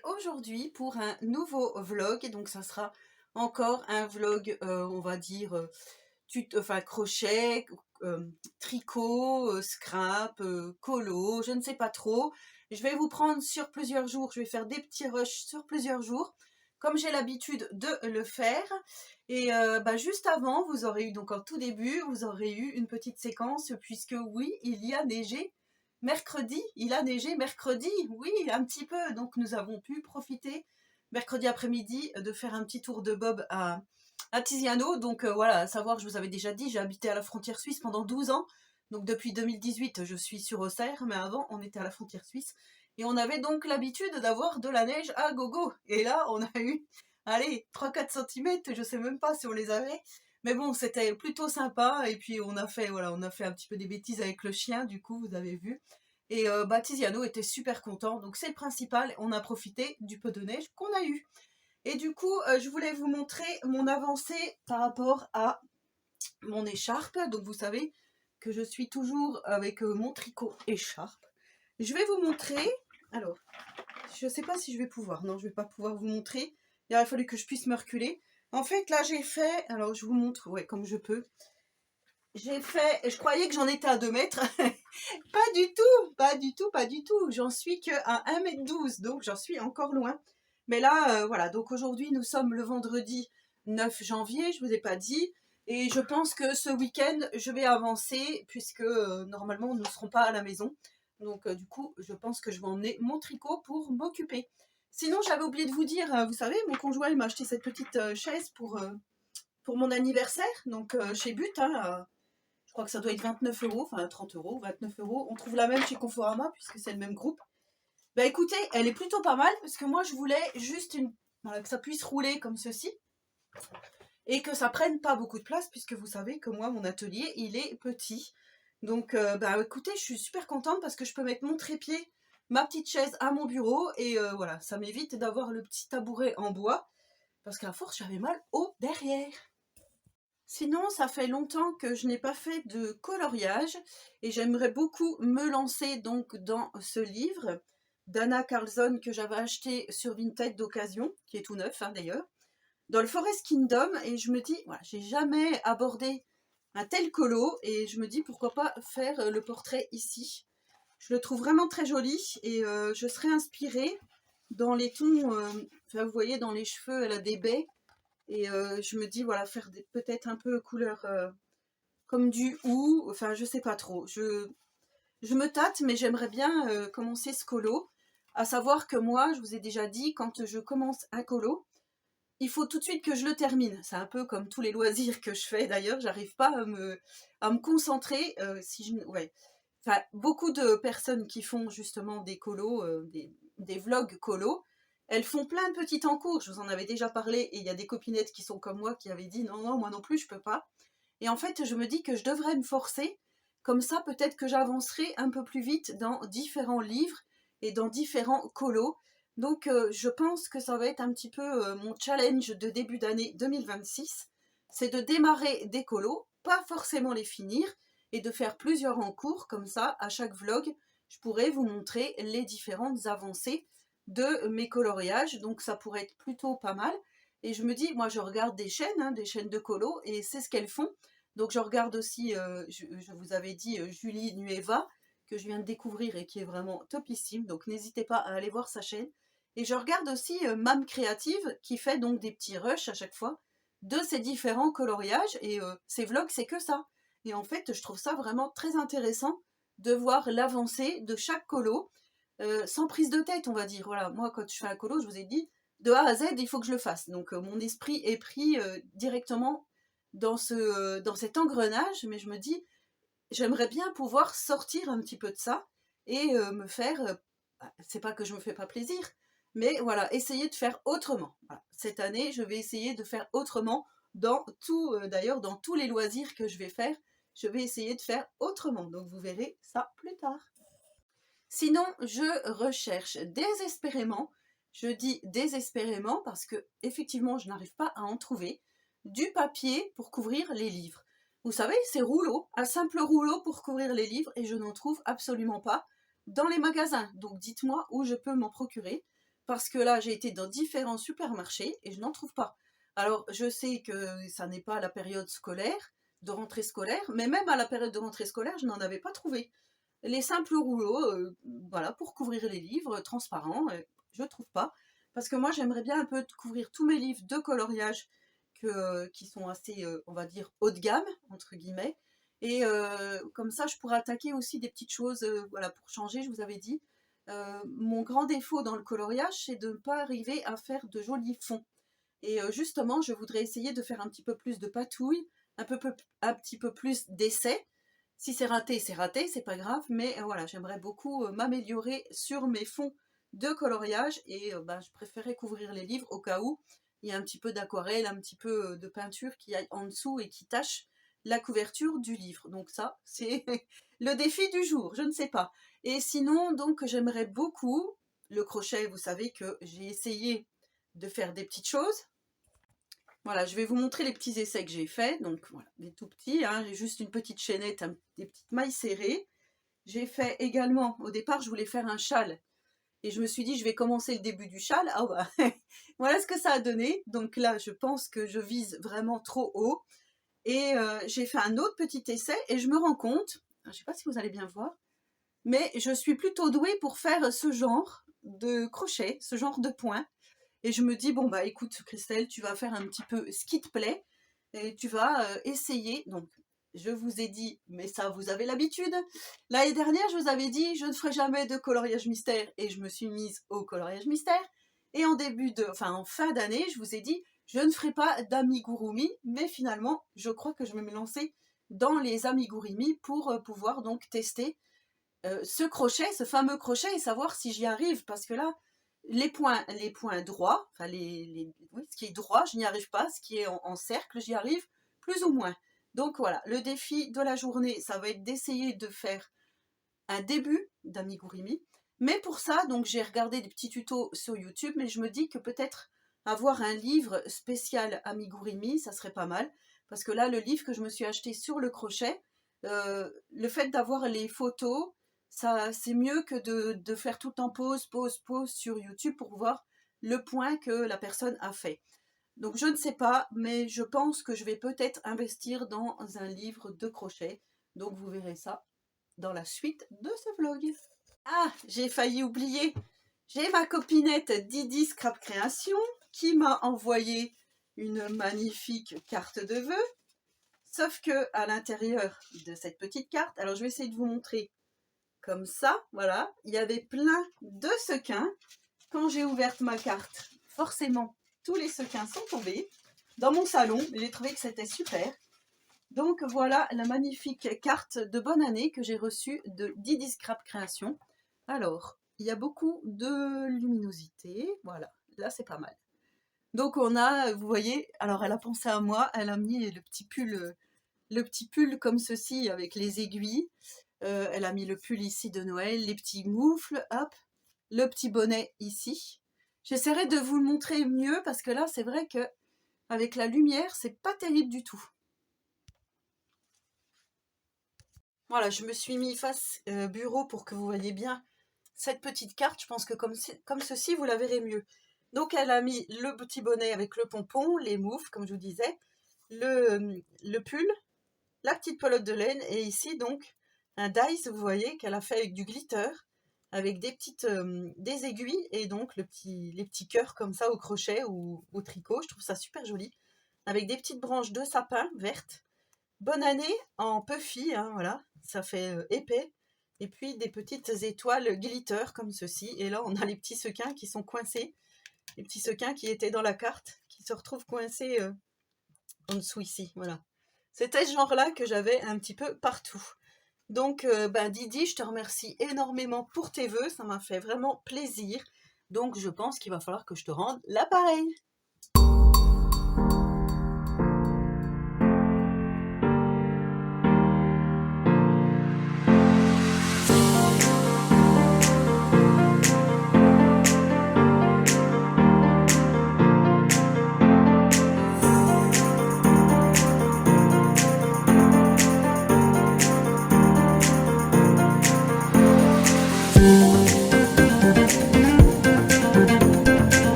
retrouver aujourd'hui pour un nouveau vlog. Et donc ça sera encore un vlog, on va dire, enfin crochet, tricot, scrap, colo, je ne sais pas trop. Je vais vous prendre sur plusieurs jours, je vais faire des petits rushs sur plusieurs jours, comme j'ai l'habitude de le faire. Et juste avant, vous aurez eu, donc en tout début, vous aurez eu une petite séquence, puisque oui, il y a neigé. Mercredi, il a neigé mercredi, oui, un petit peu. Donc nous avons pu profiter mercredi après-midi de faire un petit tour de bob à Tiziano. Donc voilà, à savoir, je vous avais déjà dit, j'ai habité à la frontière suisse pendant 12 ans. Donc depuis 2018, je suis sur Auxerre, mais avant, on était à la frontière suisse. Et on avait donc l'habitude d'avoir de la neige à gogo. Et là, on a eu, allez, 3-4 cm, je sais même pas si on les avait. Mais bon, c'était plutôt sympa. Et puis on a fait, voilà, on a fait un petit peu des bêtises avec le chien, du coup, vous avez vu. Et Tiziano était super content, donc c'est le principal. On a profité du peu de neige qu'on a eu. Et du coup, je voulais vous montrer mon avancée par rapport à mon écharpe. Donc vous savez que je suis toujours avec mon tricot écharpe. Je vais vous montrer. Alors, je ne sais pas si je vais pouvoir. Non, je ne vais pas pouvoir vous montrer. Il aurait fallu que je puisse me reculer. En fait, là, j'ai fait... Alors, je vous montre, ouais, comme je peux. J'ai fait... Je croyais que j'en étais à 2 mètres. Pas du tout, pas du tout, pas du tout. J'en suis qu'à 1,12 m, donc j'en suis encore loin. Mais là, voilà, donc aujourd'hui, nous sommes le vendredi 9 janvier, je ne vous ai pas dit. Et je pense que ce week-end, je vais avancer, puisque normalement, nous ne serons pas à la maison. Donc du coup, je pense que je vais emmener mon tricot pour m'occuper. Sinon, j'avais oublié de vous dire, vous savez, mon conjoint, il m'a acheté cette petite chaise pour mon anniversaire, donc chez But, hein, je crois que ça doit être 29 euros, enfin 30 euros, 29 euros. On trouve la même chez Conforama, puisque c'est le même groupe. Bah écoutez, elle est plutôt pas mal, parce que moi je voulais juste voilà, que ça puisse rouler comme ceci, et que ça prenne pas beaucoup de place, puisque vous savez que moi, mon atelier, il est petit. Donc écoutez, je suis super contente, parce que je peux mettre mon trépied, ma petite chaise à mon bureau, et voilà, ça m'évite d'avoir le petit tabouret en bois, parce qu'à force, j'avais mal au derrière. Sinon, ça fait longtemps que je n'ai pas fait de coloriage et j'aimerais beaucoup me lancer donc dans ce livre d'Anna Carlson que j'avais acheté sur Vinted d'occasion, qui est tout neuf d'ailleurs, dans le Forest Kingdom. Et je me dis, voilà, j'ai jamais abordé un tel colo et je me dis pourquoi pas faire le portrait ici. Je le trouve vraiment très joli et je serais inspirée dans les tons, vous voyez, dans les cheveux, elle a des baies. Et je me dis, voilà, faire peut-être un peu couleur comme du hou, enfin, je sais pas trop. Je me tâte, mais j'aimerais bien commencer ce colo. À savoir que moi, je vous ai déjà dit, quand je commence un colo, il faut tout de suite que je le termine. C'est un peu comme tous les loisirs que je fais d'ailleurs, j'arrive pas à me concentrer. Ouais. Enfin, beaucoup de personnes qui font justement des colos, des vlogs colos, elles font plein de petits encours. Je vous en avais déjà parlé et il y a des copinettes qui sont comme moi qui avaient dit non, non, moi non plus, je peux pas. Et en fait, je me dis que je devrais me forcer. Comme ça, peut-être que j'avancerai un peu plus vite dans différents livres et dans différents colos. Donc, je pense que ça va être un petit peu mon challenge de début d'année 2026. C'est de démarrer des colos, pas forcément les finir, et de faire plusieurs en cours. Comme ça, à chaque vlog, je pourrais vous montrer les différentes avancées de mes coloriages. Donc, ça pourrait être plutôt pas mal. Et je me dis, moi, je regarde des chaînes de colos, et c'est ce qu'elles font. Donc, je regarde aussi, je vous avais dit, Julie Nueva, que je viens de découvrir et qui est vraiment topissime. Donc, n'hésitez pas à aller voir sa chaîne. Et je regarde aussi Mam Créative, qui fait donc des petits rushs à chaque fois de ces différents coloriages. Et ces vlogs, c'est que ça. Et en fait, je trouve ça vraiment très intéressant de voir l'avancée de chaque colo, sans prise de tête, on va dire. Voilà, moi, quand je fais un colo, je vous ai dit, de A à Z, il faut que je le fasse. Donc, mon esprit est pris directement dans cet engrenage, mais je me dis, j'aimerais bien pouvoir sortir un petit peu de ça et me faire, c'est pas que je me fais pas plaisir, mais voilà, essayer de faire autrement. Voilà. Cette année, je vais essayer de faire autrement dans tout, d'ailleurs, dans tous les loisirs que je vais faire, je vais essayer de faire autrement. Donc, vous verrez ça plus tard. Sinon, je recherche désespérément, je dis désespérément parce que effectivement, je n'arrive pas à en trouver, du papier pour couvrir les livres. Vous savez, ces rouleaux, un simple rouleau pour couvrir les livres, et je n'en trouve absolument pas dans les magasins. Donc dites-moi où je peux m'en procurer, parce que là, j'ai été dans différents supermarchés et je n'en trouve pas. Alors, je sais que ça n'est pas la période scolaire, de rentrée scolaire, mais même à la période de rentrée scolaire, je n'en avais pas trouvé. Les simples rouleaux, voilà, pour couvrir les livres, transparents, je ne trouve pas. Parce que moi, j'aimerais bien un peu couvrir tous mes livres de coloriage qui sont assez, on va dire, haut de gamme, entre guillemets. Et comme ça, je pourrais attaquer aussi des petites choses, voilà, pour changer, je vous avais dit. Mon grand défaut dans le coloriage, c'est de ne pas arriver à faire de jolis fonds. Et justement, je voudrais essayer de faire un petit peu plus de patouille, un petit peu plus d'essais. Si c'est raté, c'est pas grave, mais voilà, j'aimerais beaucoup m'améliorer sur mes fonds de coloriage et je préférais couvrir les livres au cas où il y a un petit peu d'aquarelle, un petit peu de peinture qui aille en dessous et qui tache la couverture du livre. Donc ça, c'est le défi du jour, je ne sais pas. Et sinon, donc, j'aimerais beaucoup le crochet. Vous savez que j'ai essayé de faire des petites choses. Voilà, je vais vous montrer les petits essais que j'ai faits. Donc voilà, des tout petits, hein. J'ai juste une petite chaînette, des petites mailles serrées. J'ai fait également, au départ, je voulais faire un châle. Et je me suis dit, je vais commencer le début du châle. Ah bah, voilà ce que ça a donné. Donc là, je pense que je vise vraiment trop haut. Et j'ai fait un autre petit essai et je me rends compte, je ne sais pas si vous allez bien voir, mais je suis plutôt douée pour faire ce genre de crochet, ce genre de point. Et je me dis, bon bah écoute Christelle, tu vas faire un petit peu ce qui te plaît et tu vas essayer. Donc je vous ai dit, mais ça vous avez l'habitude. L'année dernière, je vous avais dit, je ne ferai jamais de coloriage mystère et je me suis mise au coloriage mystère. Et en fin d'année, je vous ai dit, je ne ferai pas d'amigurumi, mais finalement, je crois que je vais me lancer dans les amigurumi pour pouvoir donc tester ce crochet, ce fameux crochet et savoir si j'y arrive. Parce que là, les points droits, enfin oui, ce qui est droit, je n'y arrive pas. Ce qui est en cercle, j'y arrive plus ou moins. Donc voilà, le défi de la journée, ça va être d'essayer de faire un début d'amigurumi. Mais pour ça, donc j'ai regardé des petits tutos sur YouTube, mais je me dis que peut-être avoir un livre spécial amigurumi, ça serait pas mal. Parce que là, le livre que je me suis acheté sur le crochet, le fait d'avoir les photos, ça c'est mieux que de faire tout en pause sur YouTube pour voir le point que la personne a fait. Donc je ne sais pas, mais je pense que je vais peut-être investir dans un livre de crochet. Donc vous verrez ça dans la suite de ce vlog. Ah, j'ai failli oublier. J'ai ma copinette Didi Scrap Création qui m'a envoyé une magnifique carte de vœux. Sauf que à l'intérieur de cette petite carte, alors je vais essayer de vous montrer comme ça, voilà, il y avait plein de sequins. Quand j'ai ouvert ma carte, forcément, tous les sequins sont tombés dans mon salon. J'ai trouvé que c'était super. Donc voilà la magnifique carte de bonne année que j'ai reçue de Didi Scrap Création. Alors, il y a beaucoup de luminosité. Voilà, là c'est pas mal. Donc on a, vous voyez, alors elle a pensé à moi, elle a mis le petit pull comme ceci avec les aiguilles. Elle a mis le pull ici de Noël, les petits moufles, hop, le petit bonnet ici. J'essaierai de vous le montrer mieux parce que là, c'est vrai que avec la lumière, c'est pas terrible du tout. Voilà, je me suis mis face bureau pour que vous voyez bien cette petite carte. Je pense que comme ceci, vous la verrez mieux. Donc, elle a mis le petit bonnet avec le pompon, les moufles, comme je vous disais, le pull, la petite pelote de laine et ici, donc, un dice, vous voyez, qu'elle a fait avec du glitter, avec des aiguilles et donc les petits cœurs comme ça au crochet ou au tricot. Je trouve ça super joli. Avec des petites branches de sapin vertes. Bonne année en puffy, hein, voilà, ça fait épais. Et puis des petites étoiles glitter comme ceci. Et là, on a les petits sequins qui sont coincés. Les petits sequins qui étaient dans la carte, qui se retrouvent coincés en dessous ici, voilà. C'était ce genre-là que j'avais un petit peu partout. Donc, Didi, je te remercie énormément pour tes vœux. Ça m'a fait vraiment plaisir. Donc, je pense qu'il va falloir que je te rende l'appareil.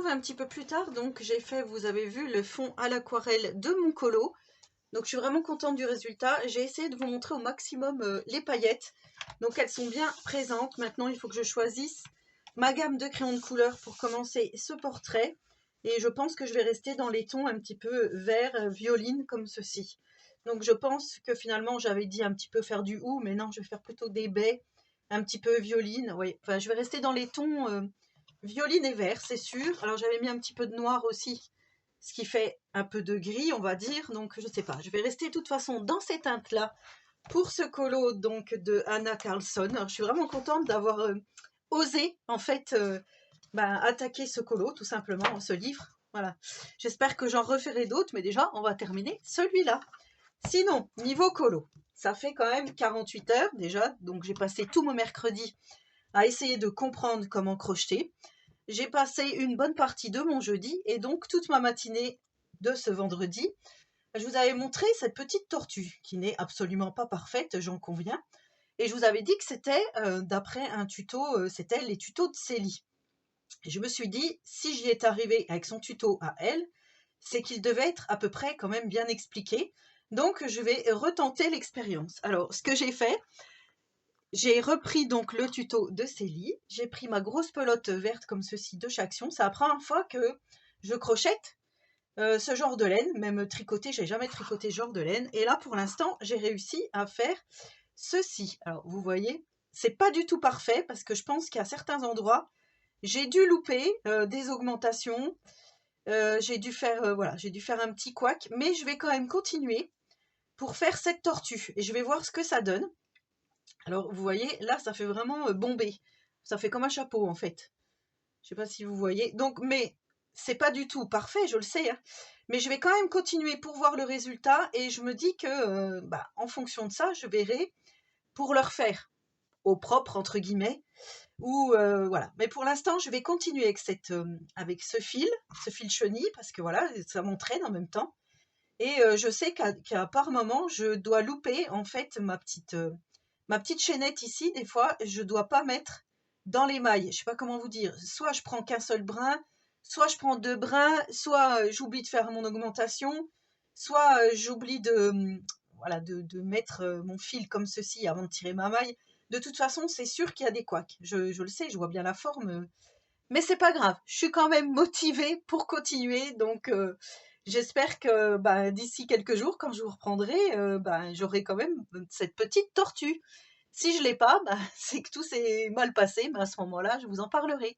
retrouve un petit peu plus tard. Donc j'ai fait, vous avez vu, le fond à l'aquarelle de mon colo. Donc je suis vraiment contente du résultat. J'ai essayé de vous montrer au maximum les paillettes. Donc elles sont bien présentes. Maintenant il faut que je choisisse ma gamme de crayons de couleur pour commencer ce portrait. Et je pense que je vais rester dans les tons un petit peu vert, violine comme ceci. Donc je pense que finalement j'avais dit un petit peu faire du hou, mais non, je vais faire plutôt des baies, un petit peu violine. Oui, enfin je vais rester dans les tons violine et vert, c'est sûr. Alors j'avais mis un petit peu de noir aussi, ce qui fait un peu de gris, on va dire. Donc je sais pas, je vais rester de toute façon dans ces teintes-là pour ce colo donc de Anna Carlson. Alors je suis vraiment contente d'avoir osé en fait attaquer ce colo tout simplement, ce livre. Voilà. J'espère que j'en referai d'autres, mais déjà on va terminer celui-là. Sinon, niveau colo, ça fait quand même 48 heures déjà, donc j'ai passé tout mon mercredi à essayer de comprendre comment crocheter. J'ai passé une bonne partie de mon jeudi et donc toute ma matinée de ce vendredi. Je vous avais montré cette petite tortue qui n'est absolument pas parfaite, j'en conviens. Et je vous avais dit que c'était d'après un tuto, c'était les tutos de Célie. Et je me suis dit, si j'y étais arrivée avec son tuto à elle, c'est qu'il devait être à peu près quand même bien expliqué. Donc je vais retenter l'expérience. Alors ce que j'ai fait, j'ai repris donc le tuto de Célie, j'ai pris ma grosse pelote verte comme ceci de chaque action. C'est la première fois que je crochette ce genre de laine, même tricoté, j'ai jamais tricoté ce genre de laine. Et là pour l'instant j'ai réussi à faire ceci. Alors vous voyez, c'est pas du tout parfait parce que je pense qu'à certains endroits j'ai dû louper des augmentations, j'ai dû faire voilà, j'ai dû faire un petit couac, mais je vais quand même continuer pour faire cette tortue et je vais voir ce que ça donne. Alors vous voyez, là ça fait vraiment bombé, ça fait comme un chapeau en fait. Je sais pas si vous voyez. Donc, mais c'est pas du tout parfait, je le sais, hein. Mais je vais quand même continuer pour voir le résultat et je me dis que en fonction de ça, je verrai pour leur faire au propre entre guillemets ou voilà. Mais pour l'instant, je vais continuer avec avec ce fil chenille parce que voilà, ça m'entraîne en même temps. Et je sais qu'à par moment, je dois louper en fait ma petite chaînette ici. Des fois, je dois pas mettre dans les mailles. Je sais pas comment vous dire. Soit je prends qu'un seul brin, soit je prends deux brins, soit j'oublie de faire mon augmentation, soit j'oublie voilà, de mettre mon fil comme ceci avant de tirer ma maille. De toute façon, c'est sûr qu'il y a des couacs. Je le sais, je vois bien la forme. Mais c'est pas grave. Je suis quand même motivée pour continuer. Donc, j'espère que d'ici quelques jours, quand je vous reprendrai, j'aurai quand même cette petite tortue. Si je l'ai pas, c'est que tout s'est mal passé. Mais à ce moment-là, je vous en parlerai.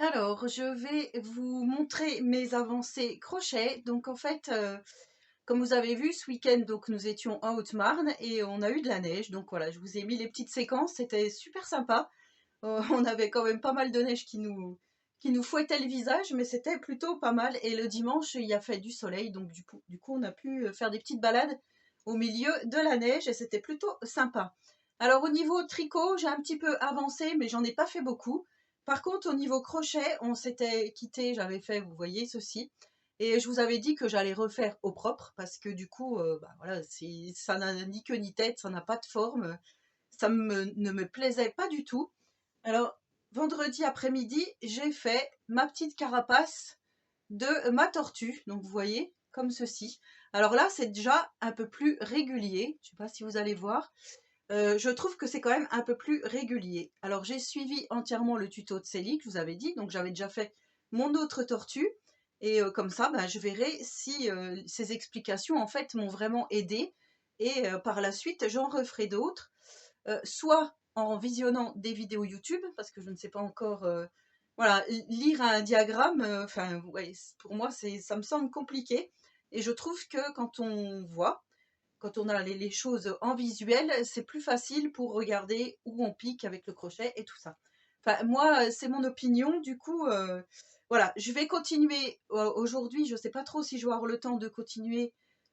Alors, je vais vous montrer mes avancées crochet. Donc, en fait, comme vous avez vu, ce week-end, donc nous étions en Haute-Marne et on a eu de la neige. Donc voilà, je vous ai mis les petites séquences. C'était super sympa. On avait quand même pas mal de neige qui nous fouettait le visage, mais c'était plutôt pas mal. Et le dimanche, il y a fait du soleil. Donc, du coup, on a pu faire des petites balades au milieu de la neige et c'était plutôt sympa. Alors, au niveau tricot, j'ai un petit peu avancé, mais j'en ai pas fait beaucoup. Par contre, au niveau crochet, on s'était quitté, j'avais fait, vous voyez, ceci. Et je vous avais dit que j'allais refaire au propre parce que du coup, voilà, ça n'a ni queue ni tête, ça n'a pas de forme. Ça ne me plaisait pas du tout. Alors, vendredi après-midi, j'ai fait ma petite carapace de ma tortue. Donc, vous voyez, comme ceci. Alors là, c'est déjà un peu plus régulier. Je ne sais pas si vous allez voir. Je trouve que c'est quand même un peu plus régulier. Alors, j'ai suivi entièrement le tuto de Célie que je vous avais dit. Donc, j'avais déjà fait mon autre tortue. Et comme ça, bah, je verrai si ces explications, en fait, m'ont vraiment aidée. Et par la suite, j'en referai d'autres, soit en visionnant des vidéos YouTube, parce que je ne sais pas encore, voilà, lire un diagramme, enfin, ouais, pour moi, ça me semble compliqué. Et je trouve que quand on voit, quand on a les choses en visuel, c'est plus facile pour regarder où on pique avec le crochet et tout ça. Enfin, moi, c'est mon opinion. Du coup, voilà, je vais continuer aujourd'hui. Je ne sais pas trop si je vais avoir le temps de continuer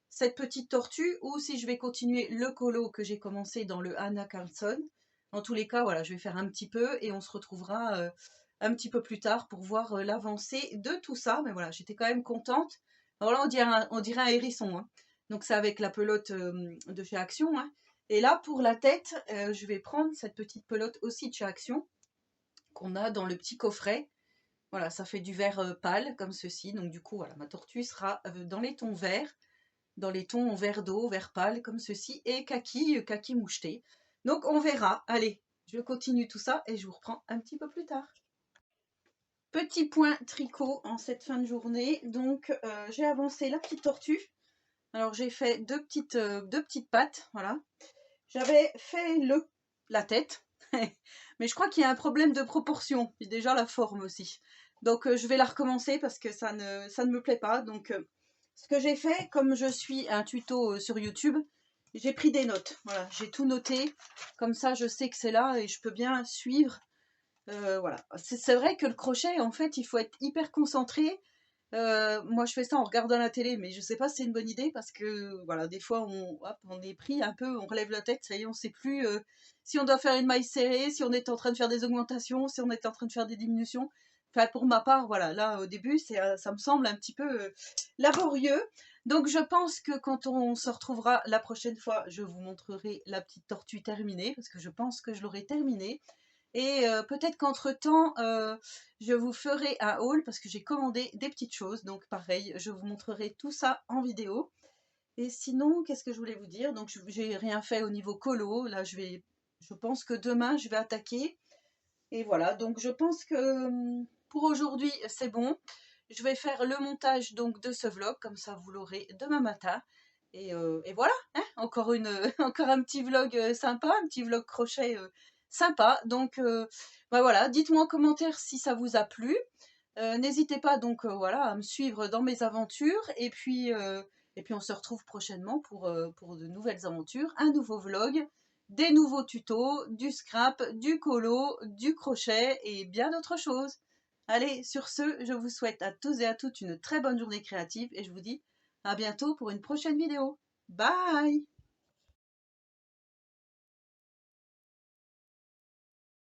cette petite tortue ou si je vais continuer le colo que j'ai commencé dans le Anna Carlson. En tous les cas, voilà, je vais faire un petit peu et on se retrouvera un petit peu plus tard pour voir l'avancée de tout ça. Mais voilà, j'étais quand même contente. Alors là, on dirait un hérisson, hein. Donc c'est avec la pelote de chez Action, hein. Et là, pour la tête, je vais prendre cette petite pelote aussi de chez Action qu'on a dans le petit coffret. Voilà, ça fait du vert pâle comme ceci. Donc du coup, voilà, ma tortue sera dans les tons verts, dans les tons vert d'eau, vert pâle comme ceci, et kaki moucheté. Donc on verra. Allez, je continue tout ça et je vous reprends un petit peu plus tard. Petit point tricot en cette fin de journée. Donc j'ai avancé la petite tortue. Alors j'ai fait deux petites pattes, voilà. J'avais fait la tête, mais je crois qu'il y a un problème de proportion, et déjà la forme aussi. Donc je vais la recommencer parce que ça ne me plaît pas. Donc ce que j'ai fait, comme je suis un tuto sur YouTube, j'ai pris des notes. Voilà, j'ai tout noté, comme ça je sais que c'est là et je peux bien suivre. Voilà, c'est vrai que le crochet, en fait, il faut être hyper concentré. Moi, je fais ça en regardant la télé, mais je sais pas si c'est une bonne idée parce que, voilà, des fois, on est pris un peu, on relève la tête, ça y est, on sait plus si on doit faire une maille serrée, si on est en train de faire des augmentations, si on est en train de faire des diminutions. Enfin, pour ma part, voilà, là, au début, ça me semble un petit peu laborieux. Donc, je pense que quand on se retrouvera la prochaine fois, je vous montrerai la petite tortue terminée parce que je pense que je l'aurai terminée. Et peut-être qu'entre-temps, je vous ferai un haul parce que j'ai commandé des petites choses. Donc pareil, je vous montrerai tout ça en vidéo. Et sinon, qu'est-ce que je voulais vous dire? Donc j'ai rien fait au niveau colo. Là, je pense que demain, je vais attaquer. Et voilà, donc je pense que pour aujourd'hui, c'est bon. Je vais faire le montage donc de ce vlog, comme ça vous l'aurez demain matin. Et voilà, hein, encore encore un petit vlog sympa, un petit vlog crochet sympa. Donc bah voilà, dites-moi en commentaire si ça vous a plu. N'hésitez pas donc voilà à me suivre dans mes aventures. Et puis on se retrouve prochainement pour de nouvelles aventures, un nouveau vlog, des nouveaux tutos, du scrap, du colo, du crochet et bien d'autres choses. Allez, sur ce, je vous souhaite à tous et à toutes une très bonne journée créative et je vous dis à bientôt pour une prochaine vidéo. Bye!